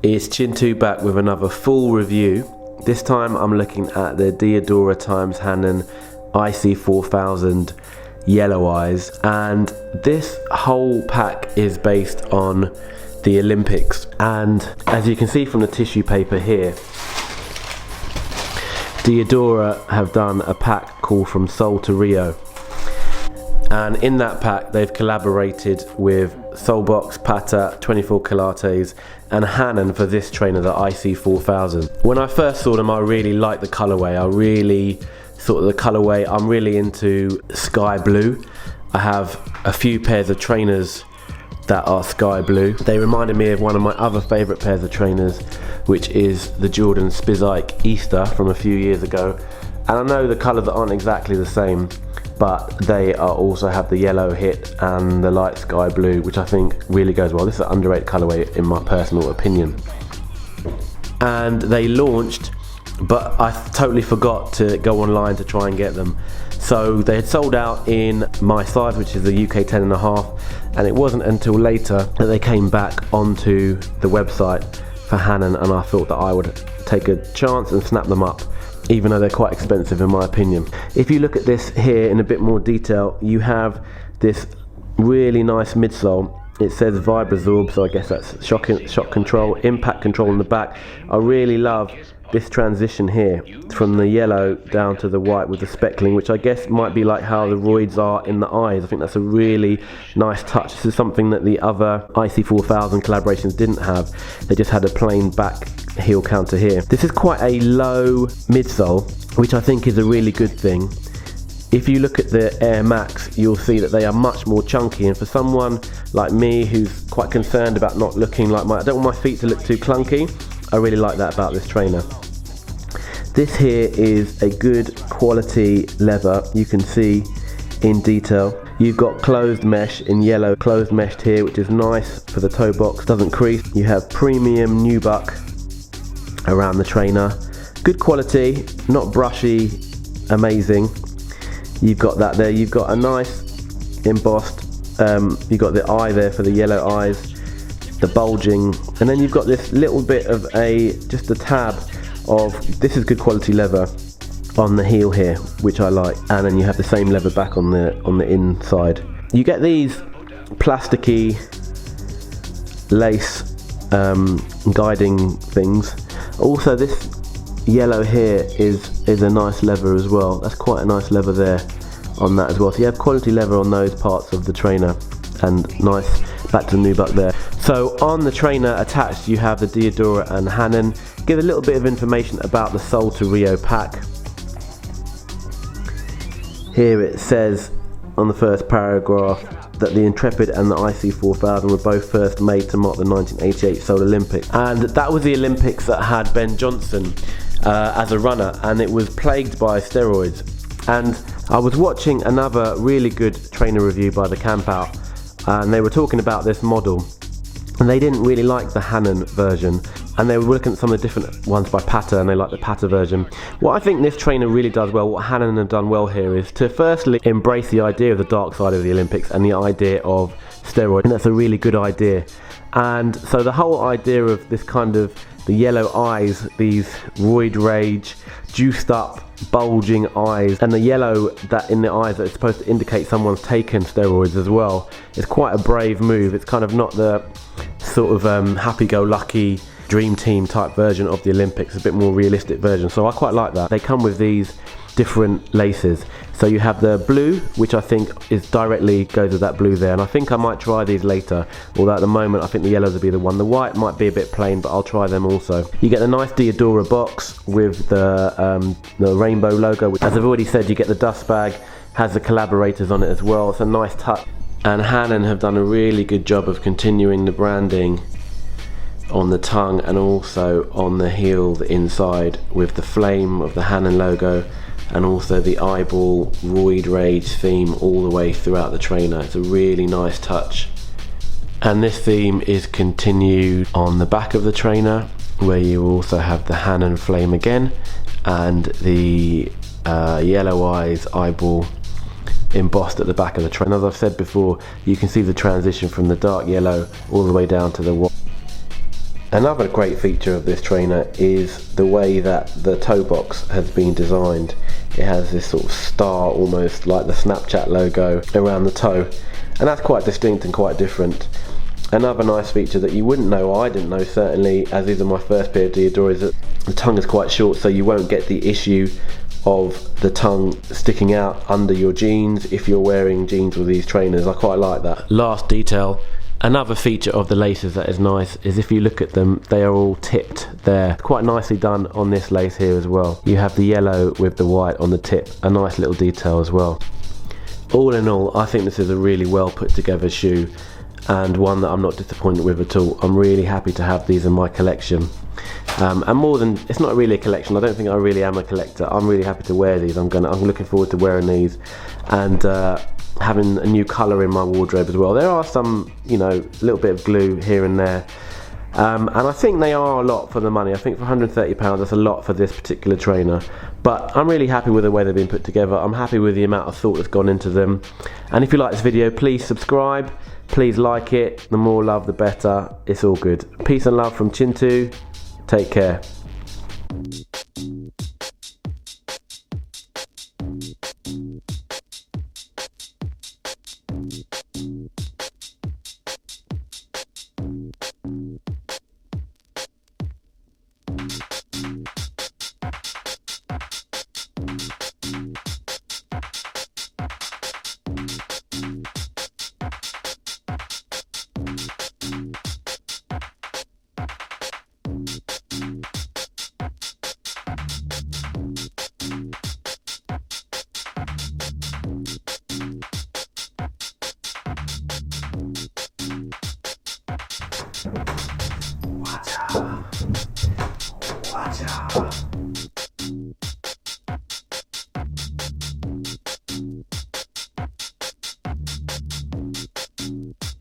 It's Chintu back with another full review. This time I'm looking at the Diadora x Hanon IC4000 Yellow Eyes, and this whole pack is based on the Olympics. And as you can see from the tissue paper here, Diadora have done a pack called From Seoul to Rio, and in that pack they've collaborated with Soulbox, Pata, 24 Kilates and Hanon for this trainer, the IC4000. When I first saw them, I really liked the colorway. I'm really into sky blue. I have a few pairs of trainers that are sky blue. They reminded me of one of my other favorite pairs of trainers, which is the Jordan Spizike Easter from a few years ago. And I know the colors aren't exactly the same, but they are also have the yellow hit and the light sky blue, which I think really goes well. This is an underrated colorway in my personal opinion. And they launched, but I totally forgot to go online to try and get them. So they had sold out in my size, which is the UK 10.5, and it wasn't until later that they came back onto the website for Hanon, and I thought that I would take a chance and snap them up, even though they're quite expensive in my opinion. If you look at this here in a bit more detail, you have this really nice midsole. It says Vibrasorb, so I guess that's shock control, impact control on the back. I really love this transition here from the yellow down to the white with the speckling, which I guess might be like how the roids are in the eyes. I think that's a really nice touch. This is something that the other IC4000 collaborations didn't have. They just had a plain back heel counter here. This is quite a low midsole, which I think is a really good thing. If you look at the Air Max, you'll see that they are much more chunky, and for someone like me who's quite concerned about not looking like I don't want my feet to look too clunky, I really like that about this trainer. This here is a good quality leather. You can see in detail. You've got closed mesh in yellow, closed meshed here, which is nice for the toe box, doesn't crease. You have premium nubuck around the trainer. Good quality, not brushy, amazing. You've got that there. You've got a nice embossed, you've got the eye there for the yellow eyes, the bulging, and then you've got this little bit of just a tab of, this is good quality leather on the heel here, which I like, and then you have the same leather back on the inside. You get these plasticky lace guiding things. Also, this yellow here is a nice leather as well. That's quite a nice leather there on that as well. So you have quality leather on those parts of the trainer, and nice back to the nubuck there. So on the trainer attached, you have the Diadora and Hanon. Give a little bit of information about the Seoul to Rio pack. Here it says on the first paragraph that the Intrepid and the IC4000 were both first made to mark the 1988 Seoul Olympics, and that was the Olympics that had Ben Johnson as a runner, and it was plagued by steroids. And I was watching another really good trainer review by the Camp Out, and they were talking about this model, and they didn't really like the Hanon version, and they were looking at some of the different ones by Pata, and they like the Pata version. What I think this trainer really does well, what Hanon have done well here, is to firstly embrace the idea of the dark side of the Olympics and the idea of steroids, and that's a really good idea. And so the whole idea of this kind of the yellow eyes, these roid rage, juiced up, bulging eyes, and the yellow that in the eyes that is supposed to indicate someone's taken steroids as well, it's quite a brave move. It's kind of not the sort of happy-go-lucky dream team type version of the Olympics, a bit more realistic version, so I quite like that. They come with these different laces. So you have the blue, which I think is directly goes with that blue there, and I think I might try these later, although at the moment I think the yellows will be the one. The white might be a bit plain, but I'll try them also. You get the nice Diadora box with the rainbow logo, which, as I've already said, you get the dust bag, has the collaborators on it as well. It's a nice touch, and Hanon have done a really good job of continuing the branding on the tongue and also on the heel, the inside, with the flame of the Hanon logo, and also the eyeball roid rage theme all the way throughout the trainer. It's a really nice touch, and this theme is continued on the back of the trainer, where you also have the Hanon flame again, and the yellow eyes eyeball embossed at the back of the trainer. As I've said before, you can see the transition from the dark yellow all the way down to the white. Another great feature of this trainer is the way that the toe box has been designed. It has this sort of star, almost like the Snapchat logo, around the toe, and that's quite distinct and quite different. Another nice feature that you wouldn't know, I didn't know certainly, as these are my first pair of Diadora, is that the tongue is quite short, so you won't get the issue of the tongue sticking out under your jeans if you're wearing jeans with these trainers. I quite like that. Last detail. Another feature of the laces that is nice is if you look at them, they are all tipped there. Quite nicely done on this lace here as well. You have the yellow with the white on the tip, a nice little detail as well. All in all, I think this is a really well put together shoe, and one that I'm not disappointed with at all. I'm really happy to have these in my collection. And more than, it's not really a collection, I don't think I really am a collector. I'm really happy to wear these. I'm looking forward to wearing these and having a new colour in my wardrobe as well. There are some, you know, little bit of glue here and there, and I think they are a lot for the money. I think for £130 that's a lot for this particular trainer, but I'm really happy with the way they've been put together. I'm happy with the amount of thought that's gone into them, and if you like this video, please subscribe, please like it. The more love the better. It's all good. Peace and love from Chintu. Take care. Watch out.